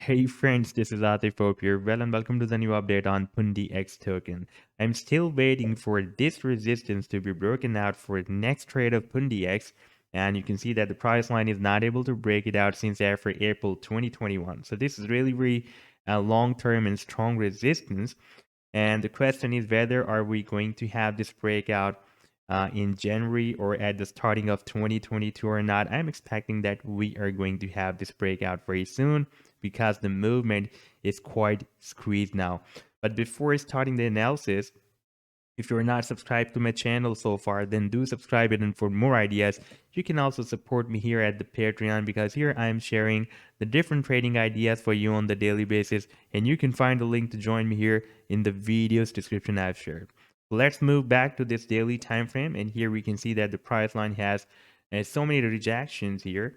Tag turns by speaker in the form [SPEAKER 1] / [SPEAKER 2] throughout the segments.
[SPEAKER 1] Hey friends, this is Atif Hope here. Well, and welcome to the new update on pundix token. I'm still waiting for this resistance to be broken out for the next trade of pundix, and you can see that the price line is not able to break it out since after April 2021. So this is really very long-term and strong resistance. And the question is whether are we going to have this breakout in January or at the starting of 2022 or not. I'm expecting that we are going to have this breakout very soon because the movement is quite squeezed now. But before starting the analysis, if you're not subscribed to my channel so far, then do subscribe it. And for more ideas, you can also support me here at the Patreon, because here I am sharing the different trading ideas for you on the daily basis. And you can find the link to join me here in the video's description I've shared. Let's move back to this daily time frame, and here we can see that the price line has so many rejections here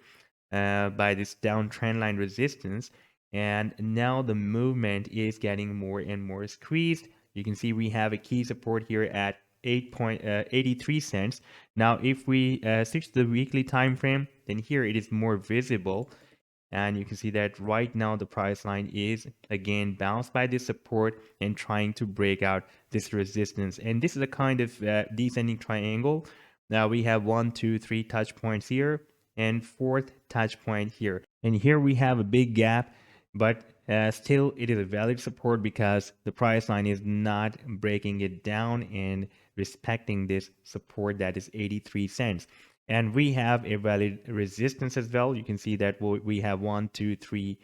[SPEAKER 1] by this downtrend line resistance, and now the movement is getting more and more squeezed. You can see we have a key support here at 8.83 cents. Now if we switch to the weekly time frame, then here it is more visible, and you can see that right now the price line is again bounced by this support and trying to break out this resistance. And this is a kind of descending triangle. Now we have 1, 2, 3 touch points here and fourth touch point here. And here we have a big gap, but still it is a valid support because the price line is not breaking it down and respecting this support that is 83 cents. And we have a valid resistance as well. You can see that we have 1, 2, 3,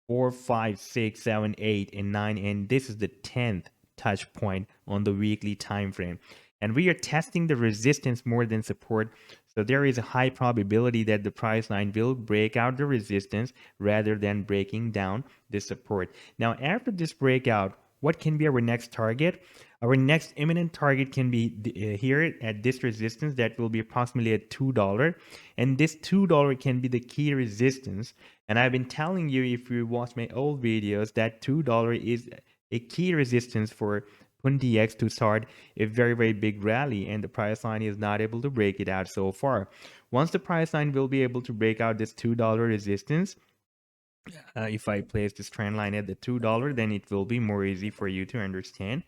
[SPEAKER 1] 4, 5, 6, 7, 8, and 9, and this is the 10th touch point on the weekly time frame. And we are testing the resistance more than support, so there is a high probability that the price line will break out the resistance rather than breaking down the support. Now after this breakout, what can be our next target? Our next imminent target can be here at this resistance that will be approximately at $2. And this $2 can be the key resistance. And I've been telling you, if you watch my old videos, that $2 is a key resistance for pundix to start a very, very big rally. And the price line is not able to break it out so far. Once the price line will be able to break out this $2 resistance, if I place this trend line at the $2, then it will be more easy for you to understand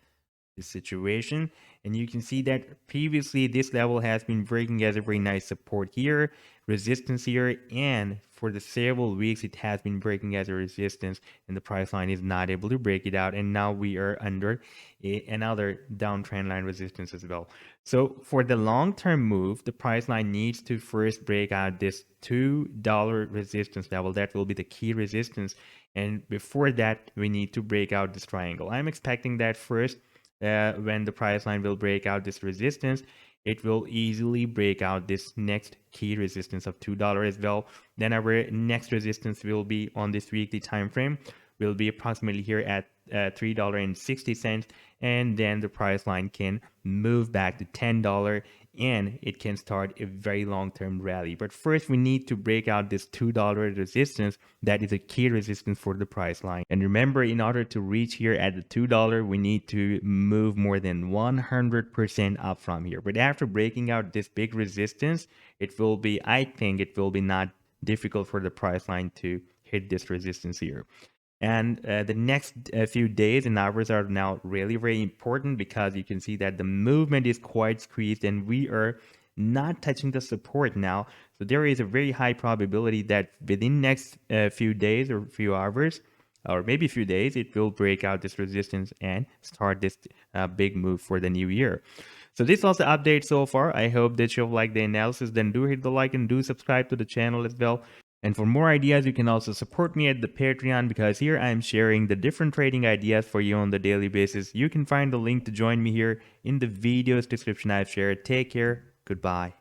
[SPEAKER 1] the situation. And you can see that previously this level has been breaking as a very nice support here, resistance here, and for the several weeks it has been breaking as a resistance, and the price line is not able to break it out, and now we are under another downtrend line resistance as well. So for the long-term move, the price line needs to first break out this $2 resistance level. That will be the key resistance, and before that we need to break out this triangle. I'm expecting that first when the price line will break out this resistance, it will easily break out this next key resistance of $2 as well. Then our next resistance will be on this weekly time frame, will be approximately here at $3.60, and then the price line can move back to $10 and it can start a very long-term rally. But first we need to break out this $2 resistance that is a key resistance for the price line. And remember, in order to reach here at the $2, we need to move more than 100% up from here. But after breaking out this big resistance, it will be, I think it will be not difficult for the price line to hit this resistance here. And the next few days and hours are now really very important, because you can see that the movement is quite squeezed and we are not touching the support now. So there is a very high probability that within next few days or few hours, or maybe a few days, it will break out this resistance and start this big move for the new year. So this was the update so far. I hope that you've liked the analysis. Then do hit the like and do subscribe to the channel as well. And for more ideas, you can also support me at the Patreon, because here I am sharing the different trading ideas for you on the daily basis. You can find the link to join me here in the video's description I've shared. Take care. Goodbye.